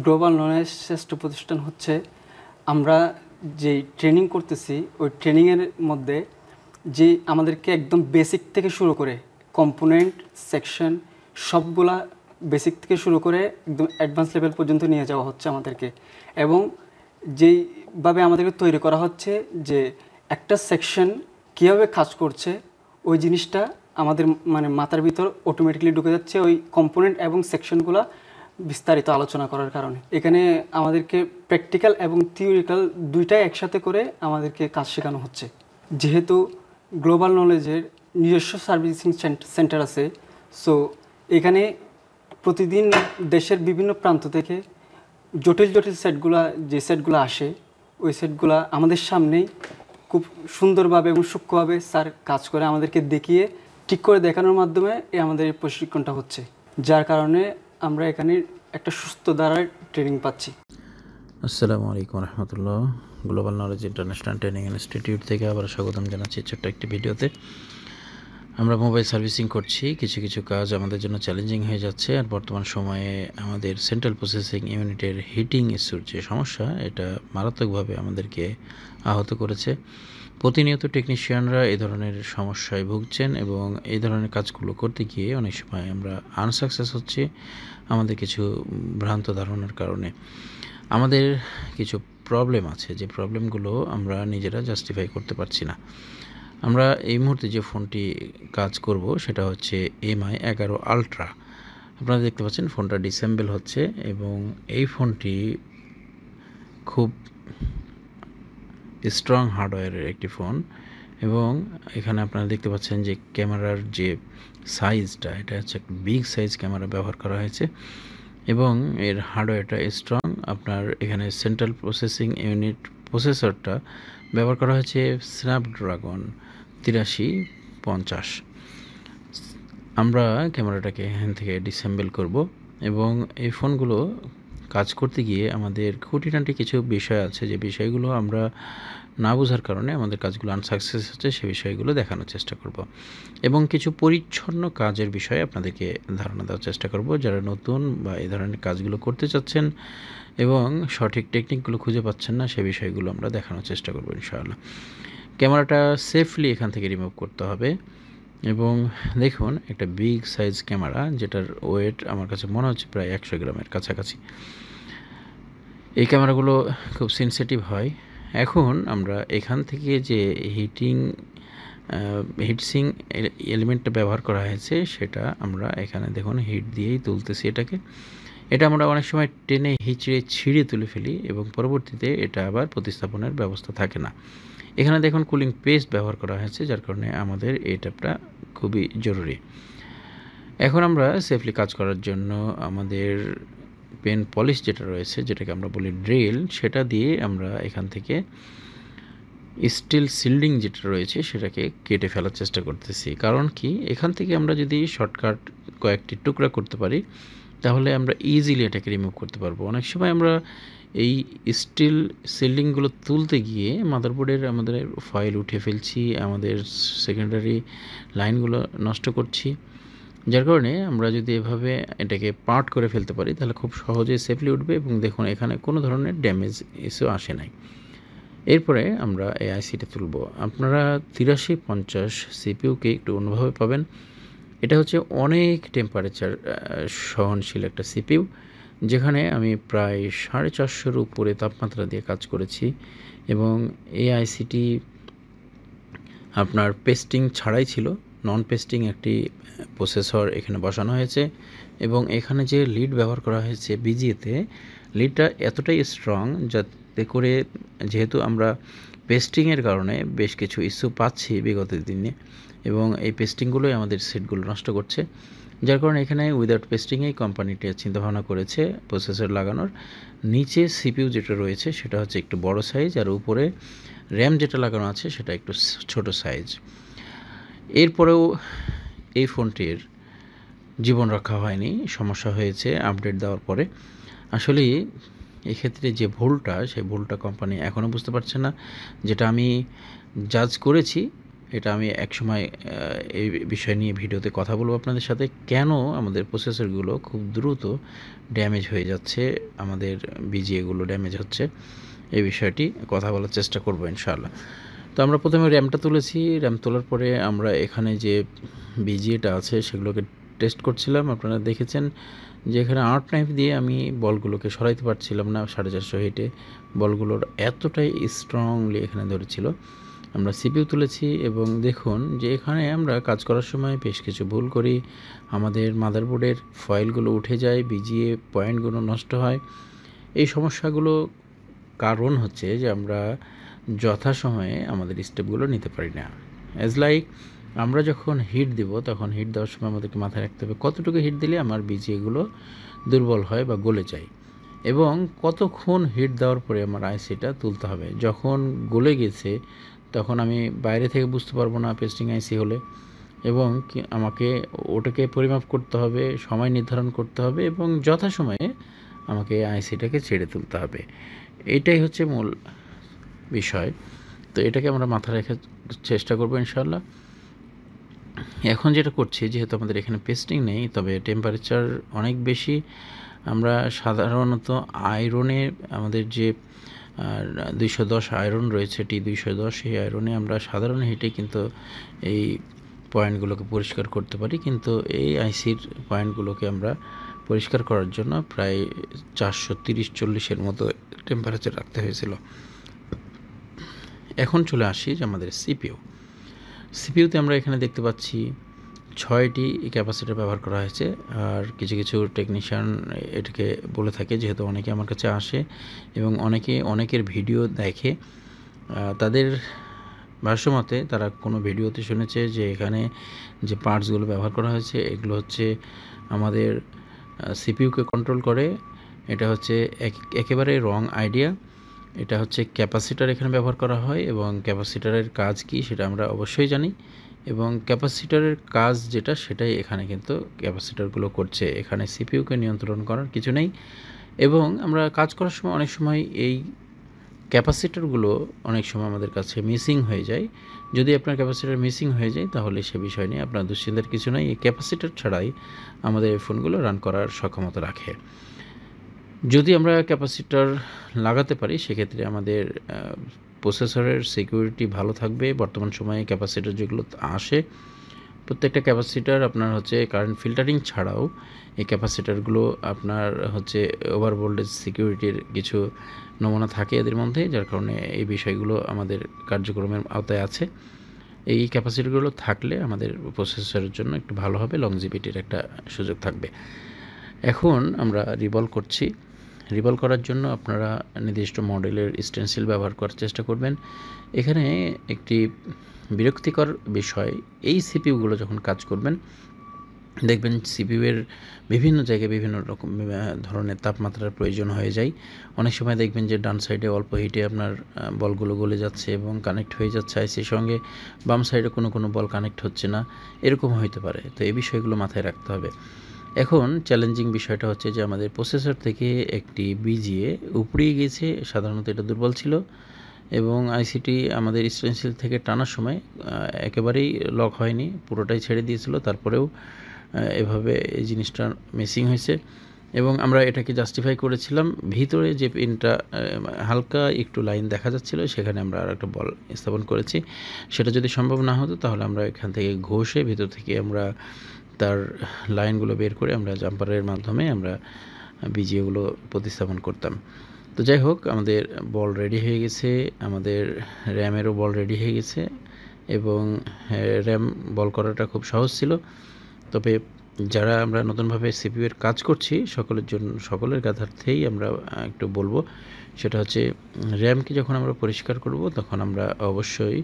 Global knowledge শ্রেষ্ঠ প্রতিষ্ঠান হচ্ছে আমরা যে ট্রেনিং করতেছি ওই ট্রেনিংয়ের মধ্যে যে আমাদেরকে একদম বেসিক থেকে শুরু করে কম্পোনেন্ট সেকশন সবগুলা বেসিক থেকে শুরু করে একদম অ্যাডভান্স লেভেল পর্যন্ত নিয়ে যাওয়া হচ্ছে আমাদেরকে, এবং যেইভাবে আমাদেরকে তৈরি করা হচ্ছে যে একটা সেকশন কীভাবে কাজ করছে ওই জিনিসটা আমাদের মানে মাথার ভিতর অটোমেটিকলি ঢুকে যাচ্ছে ওই কম্পোনেন্ট এবং সেকশনগুলো বিস্তারিত আলোচনা করার কারণে। এখানে আমাদেরকে প্র্যাকটিক্যাল এবং থিওরিক্যাল দুইটাই একসাথে করে আমাদেরকে কাজ শেখানো হচ্ছে। যেহেতু গ্লোবাল নলেজের নিজস্ব সার্ভিসিং সেন্টার আছে, সো এখানে প্রতিদিন দেশের বিভিন্ন প্রান্ত থেকে জটিল জটিল সেটগুলো আসে, ওই সেটগুলো আমাদের সামনেই খুব সুন্দরভাবে এবং সূক্ষ্মভাবে স্যার কাজ করে আমাদেরকে দেখিয়ে ঠিক করে দেখানোর মাধ্যমে আমাদের এই প্রশিক্ষণটা হচ্ছে, যার কারণে আমরা এখানে একটা সুস্থ ধারার ট্রেনিং পাচ্ছি। আসসালামু আলাইকুম রহমতুল্লাহ। Global knowledge international training institute থেকে আবার স্বাগতম জানাচ্ছি ছোট্ট একটি ভিডিওতে। আমরা মোবাইল সার্ভিসিং করছি, কিছু কিছু কাজ আমাদের জন্য চ্যালেঞ্জিং হয়ে যাচ্ছে। আর বর্তমান সময়ে আমাদের সেন্ট্রাল প্রসেসিং ইউনিটের হিটিং ইস্যুর যে সমস্যা, এটা মারাত্মকভাবে আমাদেরকে আহত করেছে। প্রতিনিয়ত টেকনিশিয়ানরা এই ধরনের সমস্যায় ভুগছেন এবং এই ধরনের কাজগুলো করতে গিয়ে অনেক সময় আমরা আনসাকসেস হচ্ছি আমাদের কিছু ভ্রান্ত ধারণার কারণে। আমাদের কিছু প্রবলেম আছে, যে প্রবলেমগুলো আমরা নিজেরা জাস্টিফাই করতে পারছি না। আমরা এই মুহূর্তে যে ফোনটি কাজ করব সেটা হচ্ছে MI11 আলট্রা। আপনারা দেখতে পাচ্ছেন ফোনটা ডিসেম্বল হচ্ছে এবং এই ফোনটি খুব স্ট্রং হার্ডওয়্যারের একটি ফোন, এবং এখানে আপনারা দেখতে পাচ্ছেন যে ক্যামেরার যে সাইজটা, এটা হচ্ছে একটা বিগ সাইজ ক্যামেরা ব্যবহার করা হয়েছে এবং এর হার্ডওয়্যারটা স্ট্রং। আপনার এখানে সেন্ট্রাল প্রসেসিং ইউনিট প্রসেসরটা ব্যবহার করা হয়েছে স্ন্যাপড্রাগন 8350। আমরা ক্যামেরাটাকে এখান থেকে ডিসেম্বল করব এবং এই ফোনগুলো কাজ করতে গিয়ে আমাদের খুঁটিনাটি কিছু বিষয় আছে, যে বিষয়গুলো আমরা না বোঝার কারণে আমাদের কাজগুলো আনসাকসেস হচ্ছে, সে বিষয়গুলো দেখানোর চেষ্টা করব এবং কিছু পরিচ্ছন্ন কাজের বিষয়ে আপনাদেরকে ধারণা দেওয়ার চেষ্টা করব। যারা নতুন বা এই ধরনের কাজগুলো করতে চাচ্ছেন এবং সঠিক টেকনিকগুলো খুঁজে পাচ্ছেন না, সে বিষয়গুলো আমরা দেখানোর চেষ্টা করব ইনশাআল্লাহ। ক্যামেরাটা সেফলি এখান থেকে রিমুভ করতে হবে এবং দেখুন একটা বিগ সাইজ ক্যামেরা, যেটার ওয়েট আমার কাছে মনে হচ্ছে প্রায় 100 গ্রামের কাছাকাছি। এই ক্যামেরাগুলো খুব সেনসিটিভ হয়। এখন আমরা এখান থেকে যে হিটসিং এলিমেন্টটা ব্যবহার করা হয়েছে, সেটা আমরা এখানে দেখুন হিট দিয়েই তুলতেছি এটাকে। এটা আমরা অনেক সময় টেনে হিচড়ে ছিঁড়ে তুলে ফেলি এবং পরবর্তীতে এটা আবার প্রতিস্থাপনের ব্যবস্থা থাকে না। এখানে দেখুন কুলিং পেস্ট ব্যবহার করা হয়েছে, যার কারণে আমাদের এই ট্যাপটা খুবই জরুরি। এখন আমরা সেফলি কাজ করার জন্য আমাদের পেন পলিশ যেটা রয়েছে, যেটাকে আমরা বলি ড্রিল, সেটা দিয়ে আমরা এখান থেকে স্টিল সিল্ডিং যেটা রয়েছে সেটাকে কেটে ফেলার চেষ্টা করতেছি। কারণ কি, এখান থেকে আমরা যদি শর্টকাট কয়েকটি টুকরা করতে পারি তাহলে আমরা ইজিলি এটাকে রিমুভ করতে পারবো। অনেক সময় আমরা এই স্টিল সিল্ডিংগুলো তুলতে গিয়ে মাদারবোর্ডের আমাদের ফাইল উঠে ফেলছি, আমাদের সেকেন্ডারি লাইনগুলো নষ্ট করছি, যার কারণে আমরা যদি এভাবে এটাকে পার্ট করে ফেলতে পারি তাহলে খুব সহজে সেফলি উঠবে এবং দেখুন এখানে কোনো ধরনের ড্যামেজ ইস্যু আসে নাই। এরপরে আমরা এই আইসিটা তুলব। আপনারা 8350 সিপিইউকে একটু অন্যভাবে পাবেন। এটা হচ্ছে অনেক টেম্পারেচার সহনশীল একটা সিপিইউ, যেখানে আমি প্রায় 450 উপরে তাপমাত্রা দিয়ে কাজ করেছি এবং এই আইসিটি আপনার পেস্টিং ছাড়াই ছিল, নন পেস্টিং একটি প্রসেসর এখানে বসানো হয়েছে এবং এখানে যে লিড ব্যবহার করা হয়েছে বিজিএতে, লিডটা এতটাই স্ট্রং যাতে করে, যেহেতু আমরা পেস্টিংয়ের কারণে বেশ কিছু ইস্যু পাচ্ছি বিগত দিনে এবং এই পেস্টিংগুলোই আমাদের সেটগুলো নষ্ট করছে, যার কারণে এখানে উইদাউট পেস্টিংয়েই কোম্পানিটি চিন্তাভাবনা করেছে প্রসেসর লাগানোর। নিচে সিপিইউ যেটা রয়েছে সেটা হচ্ছে একটু বড় সাইজ, আর উপরে র্যাম যেটা লাগানো আছে সেটা একটু ছোট সাইজ। এরপরেও এই ফোনটির জীবন রক্ষা হয়নি, সমস্যা হয়েছে আপডেট দেওয়ার পরে। আসলে এক্ষেত্রে যে ভুলটা, সেই ভুলটা কোম্পানি এখনও বুঝতে পারছে না। যেটা আমি জাজ করেছি, এটা আমি একসময় এই বিষয় নিয়ে ভিডিওতে কথা বলবো আপনাদের সাথে, কেন আমাদের প্রসেসরগুলো খুব দ্রুত ড্যামেজ হয়ে যাচ্ছে, আমাদের বিজিএগুলো ড্যামেজ হচ্ছে, এই বিষয়টি কথা বলার চেষ্টা করবো ইনশাআল্লাহ। তো আমরা প্রথমে র্যামটা তুলেছি, র্যাম তোলার পরে আমরা এখানে যে বিজিএটা আছে সেগুলোকে টেস্ট করছিলাম। আপনারা দেখেছেন যে এখানে আর্ট নাইফ দিয়ে আমি বলগুলোকে সরাইতে পারছিলাম না, 450 হিটে বলগুলোর এতটাই স্ট্রংলি এখানে ধরেছিল। আমরা সিপিইউ তুলেছি এবং দেখুন যে এখানে আমরা কাজ করার সময় বেশ কিছু ভুল করি, আমাদের মাদারবোর্ডের ফয়েলগুলো উঠে যায়, বিজিএ পয়েন্টগুলো নষ্ট হয়। এই সমস্যাগুলো কারণ হচ্ছে যে আমরা যথাসময়ে আমাদের স্টেপগুলো নিতে পারি না। অ্যাজ লাইক আমরা যখন হিট দিব তখন হিট দেওয়ার সময় আমাদেরকে মাথায় রাখতে হবে কতটুকু হিট দিলে আমার বিজিএগুলো দুর্বল হয় বা গলে যায়, এবং কতক্ষণ হিট দেওয়ার পরে আমার আইসিটা তুলতে হবে। যখন গলে গেছে তখন আমি বাইরে থেকে বুঝতে পারবো না পেস্টিং আইসি হলে, এবং আমাকে ওটাকে পরিমাপ করতে হবে, সময় নির্ধারণ করতে হবে এবং যথাসময়ে আমাকে আইসিটাকে ছেড়ে তুলতে হবে। এইটাই হচ্ছে মূল বিষয়। তো এটাকে আমরা মাথায় রাখার চেষ্টা করবো ইনশাআল্লাহ। এখন যেটা করছি, যেহেতু আমাদের এখানে পেস্টিং নেই তবে টেম্পারেচার অনেক বেশি, আমরা সাধারণত আয়রনে আমাদের যে 210 আয়রন রয়েছে, T210, সেই আয়রনে আমরা সাধারণ হিটে কিন্তু এই পয়েন্টগুলোকে পরিষ্কার করতে পারি, কিন্তু এই আইসির পয়েন্টগুলোকে আমরা পরিষ্কার করার জন্য প্রায় 430-40 মতো টেম্পারেচার রাখতে হয়েছিল। এখন চলে আসি যে আমাদের সিপিইউতে আমরা এখানে দেখতে পাচ্ছি 6টি ক্যাপাসিটার ব্যবহার করা হয়েছে। আর কিছু কিছু টেকনিশিয়ান এটাকে বলে থাকে, যেহেতু অনেকে আমার কাছে আসে এবং অনেকের ভিডিও দেখে, তাদের ভাষ্যমতে তারা কোনো ভিডিওতে শুনেছে যে এখানে যে পার্টসগুলো ব্যবহার করা হয়েছে এগুলো হচ্ছে আমাদের সিপিইউকে কন্ট্রোল করে। এটা হচ্ছে একেবারে রং আইডিয়া। এটা হচ্ছে ক্যাপাসিটার এখানে ব্যবহার করা হয়, এবং ক্যাপাসিটারের কাজ কি সেটা আমরা অবশ্যই জানি, এবং ক্যাপাসিটারের কাজ যেটা সেটাই এখানে কিন্তু ক্যাপাসিটারগুলো করছে। এখানে সিপিইউকে নিয়ন্ত্রণ করার কিছু নেই, এবং আমরা কাজ করার সময় অনেক সময় এই ক্যাপাসিটারগুলো অনেক সময় আমাদের কাছে মিসিং হয়ে যায়। যদি আপনার ক্যাপাসিটার মিসিং হয়ে যায় তাহলে সে বিষয় নিয়ে আপনার দুশ্চিন্তার কিছু নেই, এই ক্যাপাসিটার ছাড়াই আমাদের এই ফোনগুলো রান করার সক্ষমতা রাখে। যদি আমরা ক্যাপাসিটার লাগাতে পারি সেক্ষেত্রে আমাদের প্রসেসরের সিকিউরিটি ভালো থাকবে। বর্তমান সময়ে ক্যাপাসিটার যেগুলো আসে প্রত্যেকটা ক্যাপাসিটার আপনার হচ্ছে কারেন্ট ফিল্টারিং ছাড়াও এই ক্যাপাসিটারগুলো আপনার হচ্ছে ওভার ভোল্টেজ সিকিউরিটির কিছু নমুনা থাকে এদের মধ্যে, যার কারণে এই বিষয়গুলো আমাদের কার্যক্রমের আওতায় আছে। এই ক্যাপাসিটিগুলো থাকলে আমাদের প্রসেসরের জন্য একটু ভালো হবে, লংজিভিটির একটা সুযোগ থাকবে। এখন আমরা রিভলভ করছি। রিভলভ করার জন্য আপনারা নির্দিষ্ট মডেলের স্টেনসিল ব্যবহার করার চেষ্টা করবেন। এখানে একটি বিরক্তিকর বিষয়, এই সিপিইউগুলো যখন কাজ করবেন দেখবেন সিপিইউয়ের বিভিন্ন জায়গায় বিভিন্ন রকম ধরনের তাপমাত্রার প্রয়োজন হয়ে যায়। অনেক সময় দেখবেন যে ডান সাইডে অল্প হিটে আপনার বলগুলো গলে যাচ্ছে এবং কানেক্ট হয়ে যাচ্ছে আইসির সঙ্গে, বাম সাইডে কোনো বল কানেক্ট হচ্ছে না, এরকম হতে পারে। তো এই বিষয়গুলো মাথায় রাখতে হবে। এখন চ্যালেঞ্জিং বিষয়টা হচ্ছে যে আমাদের প্রসেসর থেকে একটি বিজিএ উপড়িয়ে গেছে, সাধারণত এটা দুর্বল ছিল, এবং আইসিটি আমাদের স্টেনসিল থেকে টানার সময় একেবারেই লক হয়নি, পুরোটাই ছেড়ে দিয়েছিল। তারপরেও এভাবে এই জিনিসটা মিসিং হয়েছে, এবং আমরা এটাকে জাস্টিফাই করেছিলাম ভিতরে যে পিনটা হালকা একটু লাইন দেখা যাচ্ছিল সেখানে আমরা আর একটা বল স্থাপন করেছি। সেটা যদি সম্ভব না হতো তাহলে আমরা এখান থেকে ঘষে ভিতর থেকে আমরা তার লাইনগুলো বের করে আমরা জাম্পারের মাধ্যমে আমরা বিজিএগুলো প্রতিস্থাপন করতাম। তো যাই হোক, আমাদের বল রেডি হয়ে গেছে, আমাদের র্যামেরও বল রেডি হয়ে গেছে, এবং র্যাম বল করাটা খুব সহজ ছিল। তবে যারা আমরা নতুনভাবে সিপিইউয়ের কাজ করছি সকলের কাছার্থেই আমরা একটু বলবো, সেটা হচ্ছে র্যামকে যখন আমরা পরিষ্কার করব তখন আমরা অবশ্যই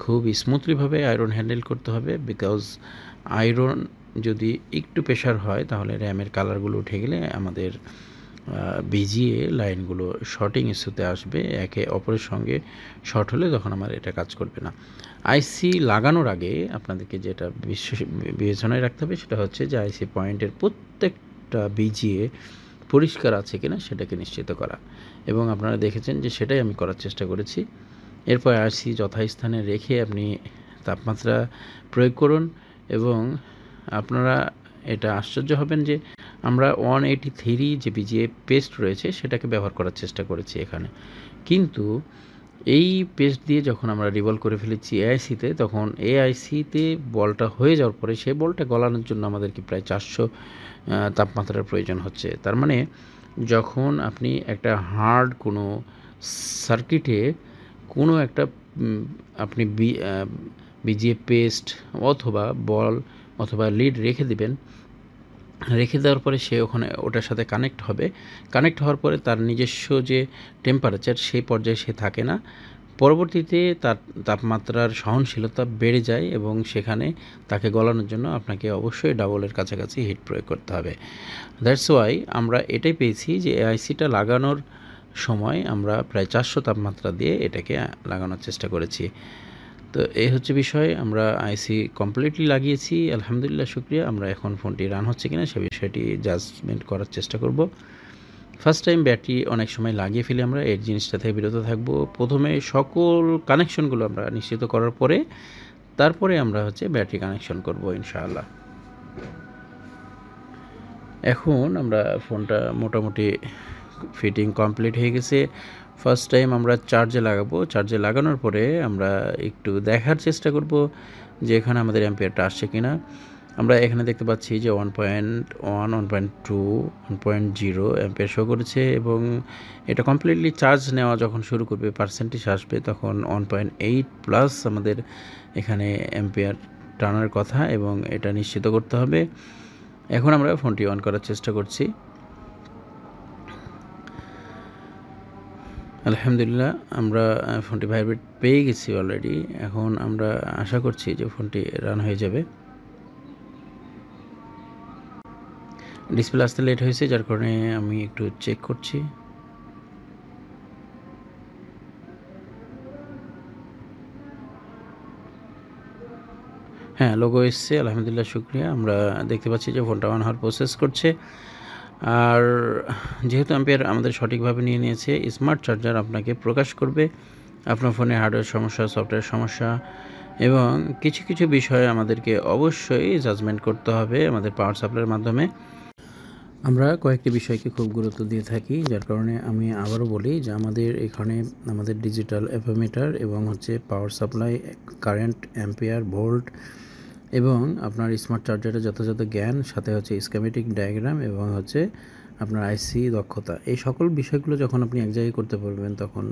খুব স্মুথলিভাবে আয়রন হ্যান্ডেল করতে হবে, বিকজ আয়রন যদি একটু প্রেশার হয় তাহলে র্যামের কালারগুলো উঠে গেলে আমাদের বিজিএ লাইনগুলো শর্টিং ইস্যুতে আসবে, একে অপরের সঙ্গে শর্ট হলে তখন আমার এটা কাজ করবে না। আইসি লাগানোর আগে আপনাদেরকে যেটা বিবেচনায় রাখতে হবে সেটা হচ্ছে যে আইসি পয়েন্টের প্রত্যেকটা বিজিএ পরিষ্কার আছে কিনা সেটাকে নিশ্চিত করা, এবং আপনারা দেখেছেন যে সেটাই আমি করার চেষ্টা করেছি। এরপর আইসি যথাস্থানে রেখে আপনি তাপমাত্রা প্রয়োগ করুন এবং আপনারা এটা আশ্চর্য হবেন যে আমরা 183 যে বিজিএ পেস্ট রয়েছে সেটাকে ব্যবহার করার চেষ্টা করেছি এখানে, কিন্তু এই পেস্ট দিয়ে যখন আমরা রিভলভ করে ফেলেছি এআইসিতে, তখন এআইসিতে বলটা হয়ে যাওয়ার পরে সেই বলটা গলানোর জন্য আমাদেরকে প্রায় 400 তাপমাত্রার প্রয়োজন হচ্ছে। তার মানে যখন আপনি একটা হার্ড কোনো সার্কিটে কোনো একটা আপনি বিজিএ পেস্ট অথবা বল অথবা লিড রেখে দিবেন, রেখে দেওয়ার পরে সে ওখানে ওটার সাথে কানেক্ট হওয়ার পরে তার নিজস্ব যে টেম্পারেচার সেই পর্যায়ে সে থাকে না, পরবর্তীতে তার তাপমাত্রার সহনশীলতা বেড়ে যায় এবং সেখানে তাকে গলানোর জন্য আপনাকে অবশ্যই ডাবলের কাছাকাছি হিট প্রয়োগ করতে হবে। দ্যাটস ওয়াই আমরা এটাই পেয়েছি যে এআইসিটা লাগানোর সময় আমরা প্রায় 400 তাপমাত্রা দিয়ে এটাকে লাগানোর চেষ্টা করেছি। তো এই হচ্ছে বিষয়, আমরা আইসি কমপ্লিটলি লাগিয়েছি, আলহামদুলিল্লাহ শুকরিয়া। আমরা এখন ফোনটি রান হচ্ছে কিনা সে বিষয়টি জাজমেন্ট করার চেষ্টা করব। ফার্স্ট টাইম ব্যাটারি অনেক সময় লাগিয়ে ফেলি আমরা, এই জিনিসটা থেকে বিরত থাকবো। প্রথমে সকল কানেকশনগুলো আমরা নিশ্চিত করার পরে তারপরে আমরা ব্যাটারি কানেকশন করব ইনশাআল্লাহ। এখন আমরা ফোনটা মোটামুটি ফিটিং কমপ্লিট হয়ে গেছে। ফার্স্ট টাইম আমরা চার্জে লাগাবো, চার্জে লাগানোর পরে আমরা একটু দেখার চেষ্টা করব যে এখানে আমাদের অ্যাম্পিয়ারটা আসছে কিনা। আমরা এখানে দেখতে পাচ্ছি যে 1.1, 1.2, 1.0 অ্যাম্পিয়ার শো করেছে এবং এটা কমপ্লিটলি চার্জ নেওয়া যখন শুরু করবে, পার্সেন্টেজ আসবে, তখন 1.8 প্লাস আমাদের এখানে অ্যাম্পিয়ার টানার কথা এবং এটা নিশ্চিত করতে হবে। এখন আমরা ফোনটি অন করার চেষ্টা করছি। আলহামদুলিল্লাহ আমরা ফোনটি ভাইব্রেট পেয়ে গেছি অলরেডি। এখন আমরা আশা করছি যে ফোনটি রান হয়ে যাবে। ডিসপ্লে আসতে লেট হয়েছে, যার কারণে আমি একটু চেক করছি। হ্যাঁ, লোগো এসছে, আলহামদুলিল্লাহ শুকরিয়া। আমরা দেখতে পাচ্ছি যে ফোনটা অন হওয়ার প্রসেস করছে। আর যেহেতু অ্যাম্পিয়ার আমাদের সঠিকভাবে নিয়ে নিয়েছে, স্মার্ট চার্জার আপনাকে প্রকাশ করবে আপনার ফোনে হার্ডওয়্যার সমস্যা, সফটওয়্যার সমস্যা এবং কিছু কিছু বিষয় আমাদেরকে অবশ্যই জাজমেন্ট করতে হবে আমাদের পাওয়ার সাপ্লাইয়ের মাধ্যমে। আমরা কয়েকটি বিষয়কে খুব গুরুত্ব দিয়ে থাকি, যার কারণে আমি আবারও বলি যে আমাদের এখানে আমাদের ডিজিটাল অ্যাপোমিটার এবং power supply, current, ampere, volt এবং আপনার স্মার্ট চার্জারের যথাযথ জ্ঞান, সাথে স্কেমেটিক ডায়াগ্রাম এবং আপনার আইসি দক্ষতা, এই সকল বিষয়গুলো যখন আপনি এক জায়গায় করতে পারবেন তখন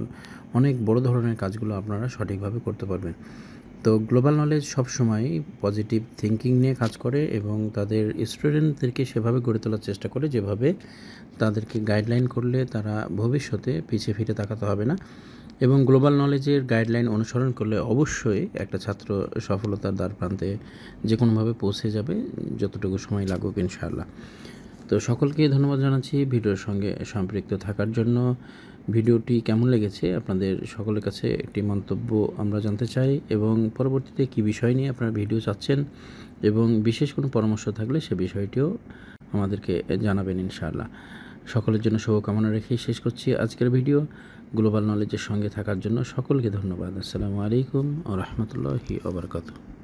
অনেক বড় ধরনের কাজগুলো আপনারা সঠিকভাবে করতে পারবেন। তো গ্লোবাল নলেজ সবসময় পজিটিভ থিঙ্কিং নিয়ে কাজ করে এবং তাদের স্টুডেন্টদেরকে সেভাবে গড়ে তোলার চেষ্টা করে যেভাবে তাদেরকে গাইডলাইন করলে তারা ভবিষ্যতে পিছিয়ে ফিরে তাকাতে হবে না, এবং গ্লোবাল নলেজের গাইডলাইন অনুসরণ করলে অবশ্যই একটা ছাত্র সফলতার দ্বার প্রান্তে যে কোনোভাবে পৌঁছে যাবে, যতটুকু সময় লাগুক ইনশাআল্লাহ। তো সকলকে ধন্যবাদ জানাচ্ছি ভিডিওর সঙ্গে সম্পৃক্ত থাকার জন্য। ভিডিওটি কেমন লেগেছে আপনাদের সকলের কাছে একটি মন্তব্য আমরা জানতে চাই এবং পরবর্তীতে কী বিষয় নিয়ে আপনারা ভিডিও চাচ্ছেন এবং বিশেষ কোনো পরামর্শ থাকলে সে বিষয়টিও আমাদেরকে জানাবেন ইনশাআল্লাহ। সকলের জন্য শুভকামনা রেখেই শেষ করছি আজকের ভিডিও। গ্লোবাল নলেজের সঙ্গে থাকার জন্য সকলকে ধন্যবাদ। আসসালামু আলাইকুম ওয়া রাহমাতুল্লাহি ওয়া বারাকাতুহু।